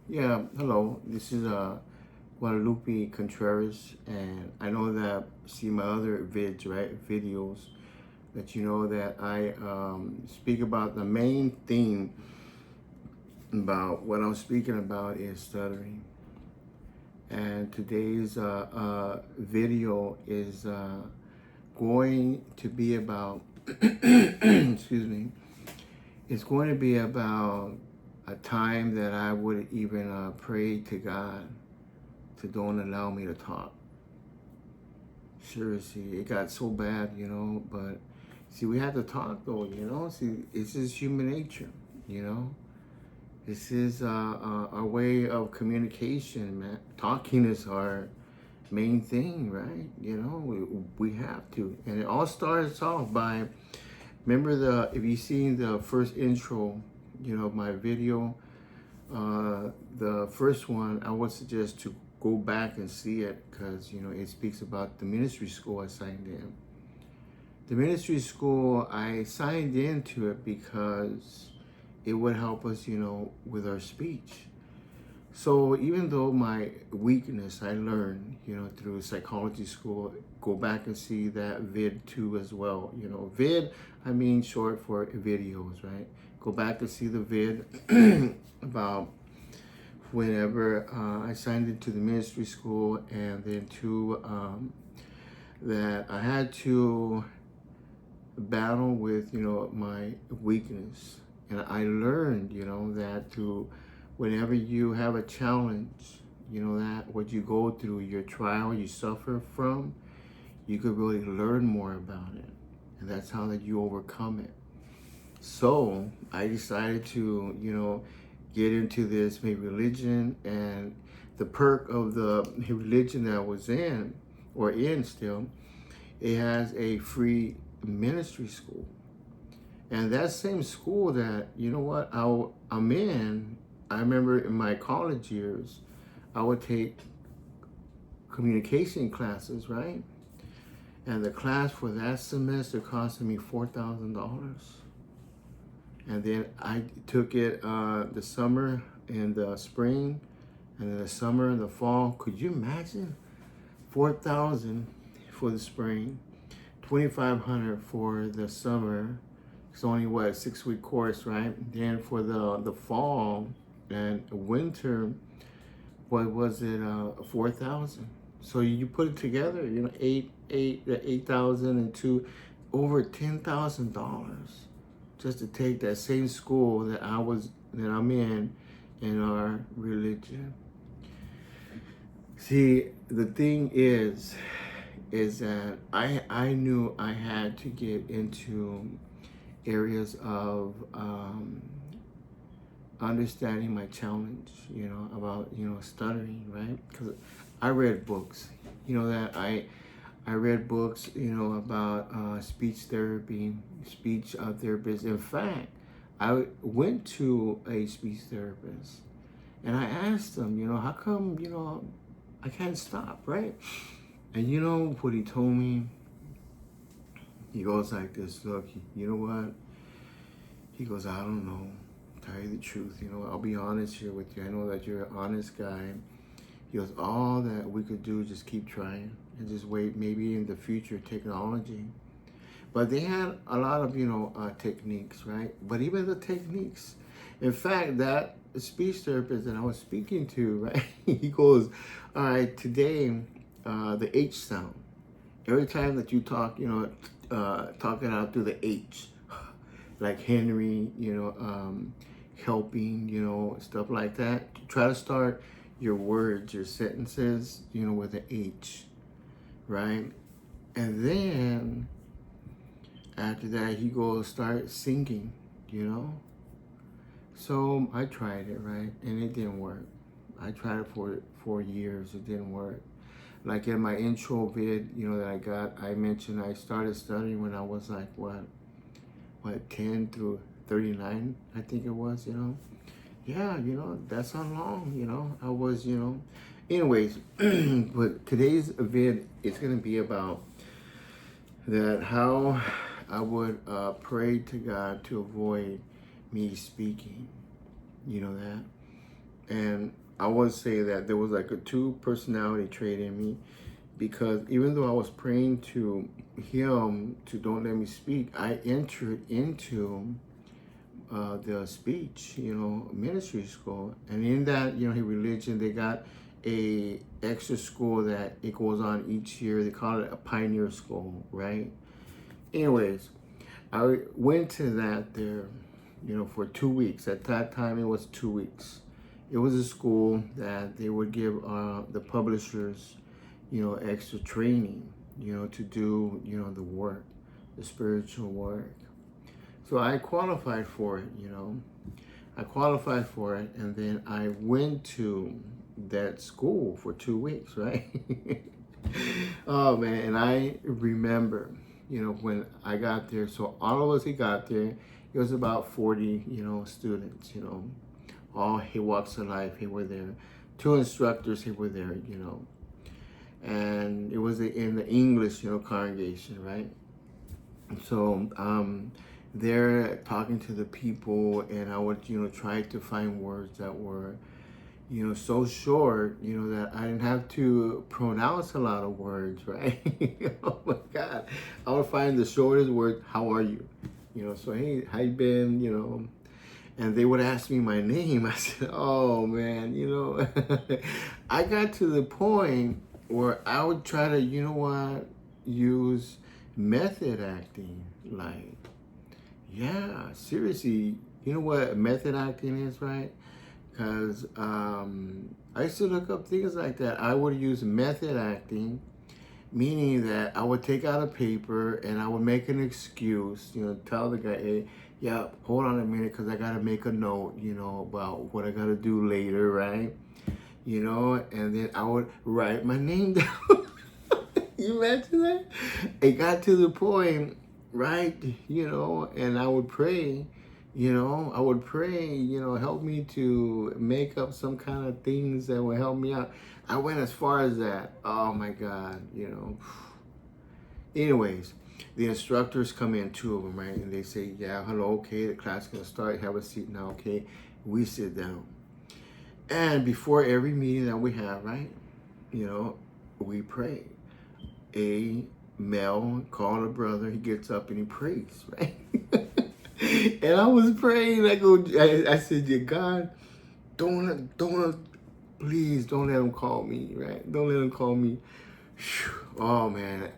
Yeah, hello. This is Guadalupe Contreras, and I know that see my other videos, that you know that I speak about the main theme about what I'm speaking about is stuttering. And today's video is going to be about, excuse me, it's going to be about a time that I would even pray to God to don't allow me to talk. Seriously, it got so bad, but see, we have to talk though, see, it's just human nature, you know. This is our way of communication, man. Talking is our main thing, right? We have to. And it all starts off by, remember if you seen the first intro, my video, the first one, I would suggest to go back and see it because, it speaks about the ministry school I signed in. The ministry school, I signed into it because it would help us, with our speech. So even though my weakness, I learned, through psychology school, go back and see that vid too as well. Vid, I mean short for videos, right? Go back and see the vid about whenever I signed into the ministry school, and then too that I had to battle with, my weakness. And I learned, that to whenever you have a challenge, that what you go through, your trial you suffer from, you could really learn more about it. And that's how that you overcome it. So I decided to, get into this maybe religion, and the perk of the religion that I was in, or in still, it has a free ministry school. And that same school that, I'm in, I remember in my college years, I would take communication classes, right? And the class for that semester costed me $4,000. And then I took it the summer and the spring, and then the summer and the fall. Could you imagine? 4,000 for the spring, 2,500 for the summer. It's only what, a 6-week course, right? Then for the fall and winter, what was it? 4,000. So you put it together, 8,000 and two, over $10,000 just to take that same school that I'm in our religion. See, the thing is that I knew I had to get into areas of understanding my challenge, about, stuttering, right? Because I read books, that I read books, about speech therapy, speech therapist. In fact, I went to a speech therapist and I asked them, how come, I can't stop, right? And you know what he told me? He goes like this, look, you know what? He goes, I don't know. Tell you the truth, I'll be honest here with you. I know that you're an honest guy. He goes, all that we could do is just keep trying and just wait, maybe in the future technology. But they had a lot of, techniques, right? But even the techniques, in fact, that speech therapist that I was speaking to, right? He goes, all right, today, the H sound. Every time that you talk, talk it out through the H, like Henry, helping, stuff like that. Try to start your words, your sentences, with an H, right? And then after that, he goes start singing, you know. So I tried it, right, and it didn't work. I tried it for 4 years. It didn't work. Like in my intro vid, that I got, I mentioned I started studying when I was like what 10 through 39, I think it was, Yeah, that's not long, I was, Anyways, but today's vid is gonna be about that how I would pray to God to avoid me speaking. You know that? And I would say that there was like a two personality trait in me, because even though I was praying to him to don't let me speak, I entered into the speech, ministry school. And in that, religion, they got a extra school that it goes on each year. They call it a pioneer school, right? Anyways, I went to that there, for 2 weeks. At that time, it was 2 weeks. It was a school that they would give the publishers, extra training, to do, the work, the spiritual work. So I qualified for it, I qualified for it, and then I went to that school for 2 weeks, right? Oh man, and I remember, when I got there, so all of us who got there, it was about 40, students, all he walks of life, he were there. Two instructors, he were there, and it was in the English, congregation, right? So they're talking to the people, and I would, try to find words that were, so short, that I didn't have to pronounce a lot of words, right? Oh my God. I would find the shortest word, how are you? So hey, how you been? And they would ask me my name. I said, oh man, I got to the point where I would try to, use method acting. Like, yeah, seriously, you know what method acting is, right? Because I used to look up things like that. I would use method acting, meaning that I would take out a paper and I would make an excuse, tell the guy, hey, yeah, hold on a minute, because I got to make a note, about what I got to do later, right? And then I would write my name down. You imagine that? It got to the point, right? And I would pray, help me to make up some kind of things that will help me out. I went as far as that. Oh my God, Anyways, the instructors come in, two of them, right? And they say, yeah, hello, okay, the class is gonna start. Have a seat now, okay? We sit down. And before every meeting that we have, right, we pray. A male called a brother, he gets up and he prays, right? And I was praying, I said, dear God, please don't let him call me, right? Don't let him call me. Oh man,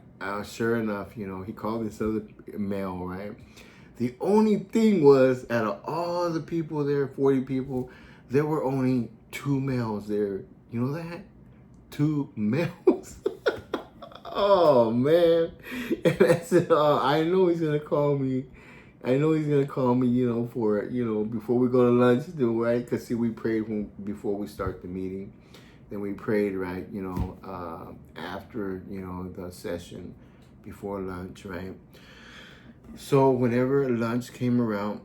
sure enough, he called this other male, right? The only thing was, out of all the people there, 40 people, there were only 2 males there. You know that? 2 males. Oh man. And I said, oh, I know he's gonna call me. I know he's gonna call me, for before we go to lunch, right? Because see, we prayed before we start the meeting. Then we prayed, right? After the session, before lunch, right? So whenever lunch came around,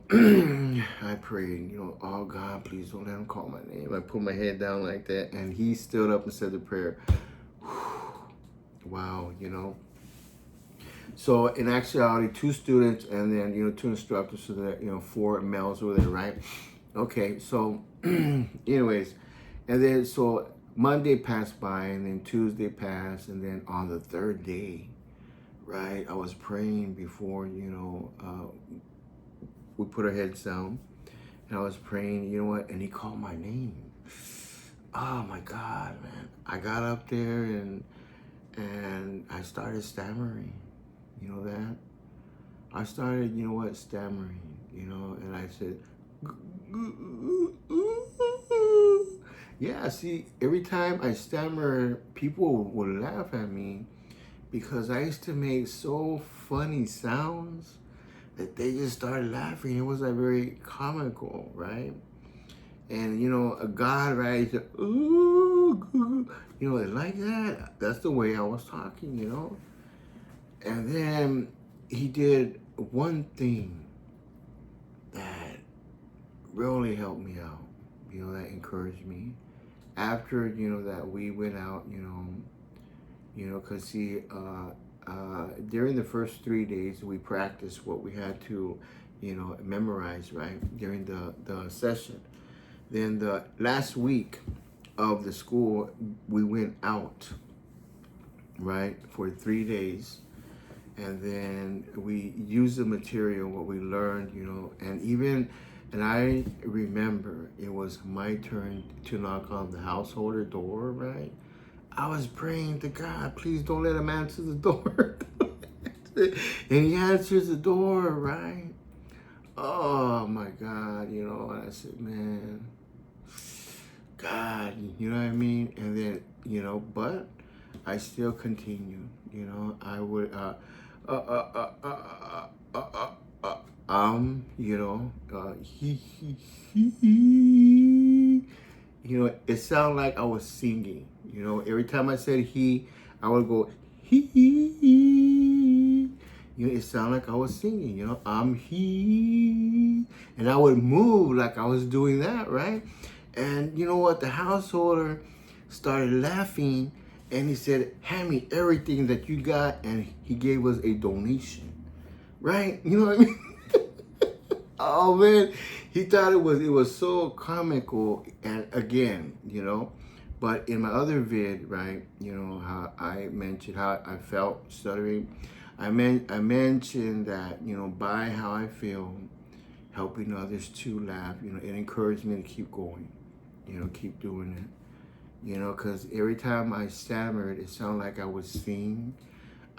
I prayed, oh God, please don't let him call my name. I put my head down like that, and he stood up and said the prayer. Wow, So in actuality, 2 students and then 2 instructors, so that 4 males were there, right? Okay, so anyways, and then so Monday passed by, and then Tuesday passed, and then on the 3rd day, right, I was praying before we put our heads down, and I was praying, and he called my name. Oh my God, man! I got up there and I started stammering. You know that? I started, stammering, and I said, yeah, see, every time I stammer, people would laugh at me because I used to make so funny sounds that they just started laughing. It was like very comical, right? And, a God, right, he said, ooh, like that. That's the way I was talking, And then he did one thing that really helped me out, that encouraged me. After, that we went out, because see, during the first 3 days, we practiced what we had to, memorize, right, during the session. Then the last week of the school, we went out, right, for 3 days. And then we used the material, what we learned, and I remember it was my turn to knock on the householder door, right? I was praying to God, please don't let him answer the door. And he answers the door, right? Oh my God, and I said, man, God, you know what I mean? And then, but I still continue, I would, uh, uh, uh, uh, uh, uh, uh, uh, he, it sounded like I was singing, every time I said he, I would go, he, it sounded like I was singing, I'm he, and I would move like I was doing that, right? And you know what? The householder started laughing and he said, hand me everything that you got. And he gave us a donation, right? You know what I mean? Oh man, he thought it was so comical. And again, but in my other vid, right, how I mentioned how I felt stuttering. I mentioned that, by how I feel, helping others to laugh, it encouraged me to keep going, keep doing it. Because every time I stammered, it sounded like I would sing.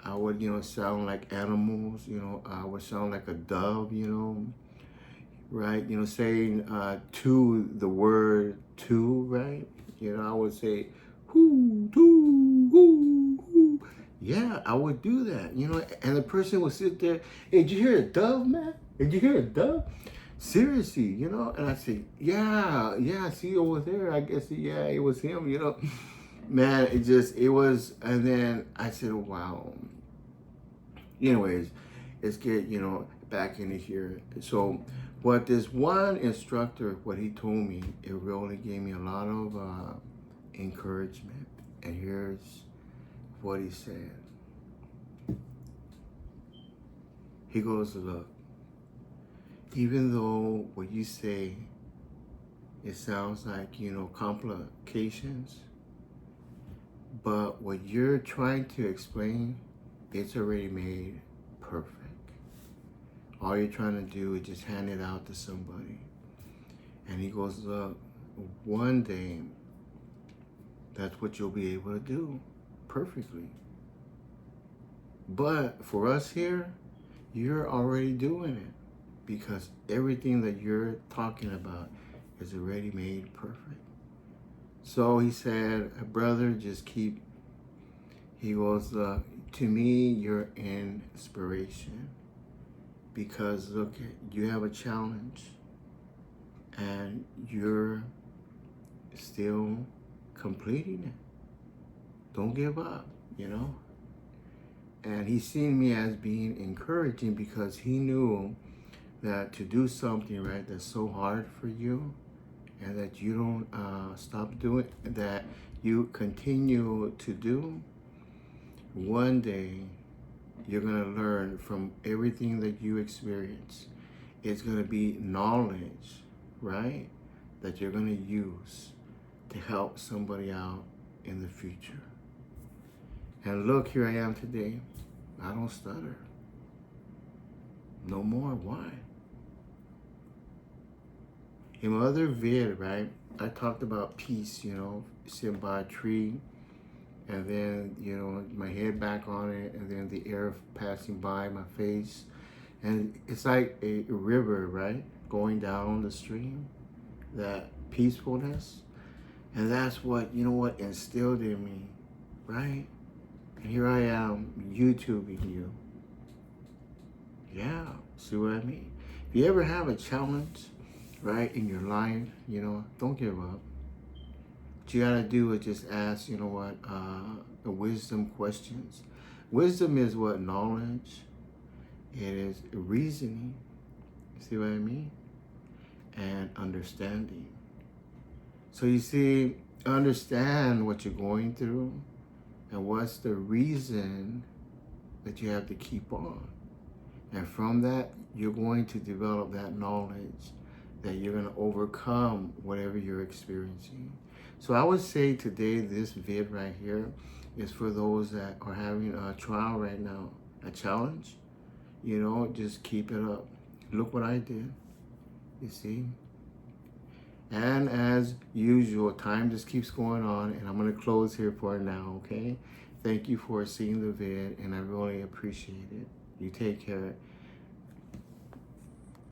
I would, sound like animals, I would sound like a dove, right? Saying to the word to, right? I would say, whoo, to, whoo, whoo. Yeah, I would do that, and the person would sit there, hey, did you hear a dove, man? Did you hear a dove? Seriously, and I say, yeah, see over there, I guess, yeah, it was him, man, it was, and then I said, wow. Anyways, let's get, back into here. So what this one instructor, what he told me, it really gave me a lot of encouragement. And here's what he said. He goes, look, even though what you say, it sounds like, complications, but what you're trying to explain, it's already made perfect. All you're trying to do is just hand it out to somebody. And he goes, look, one day, that's what you'll be able to do perfectly. But for us here, you're already doing it because everything that you're talking about is already made perfect. So he said, brother, just keep, he goes, to me, you're inspiration. Because look, you have a challenge and you're still completing it. Don't give up, And he's seen me as being encouraging because he knew that to do something, right, that's so hard for you and that you don't stop doing, that you continue to do, one day you're going to learn from everything that you experience. It's going to be knowledge, right, that you're going to use to help somebody out in the future. And look, here I am today. I don't stutter. No more. Why? In my other vid, right, I talked about peace, sitting by a tree, and then, my head back on it, and then the air passing by my face. And it's like a river, right, going down the stream, that peacefulness. And that's what, instilled in me, right? And here I am, YouTubing you. Yeah, see what I mean? If you ever have a challenge, right, in your life, don't give up. What you gotta do is just ask, the wisdom questions. Wisdom is what? Knowledge. It is reasoning. See what I mean? And understanding. So you see, understand what you're going through and what's the reason that you have to keep on. And from that, you're going to develop that knowledge that you're going to overcome whatever you're experiencing. So I would say today, this vid right here is for those that are having a trial right now, a challenge. You know, just keep it up. Look what I did. You see? And as usual, time just keeps going on, and I'm going to close here for now, okay? Thank you for seeing the vid, and I really appreciate it. You take care.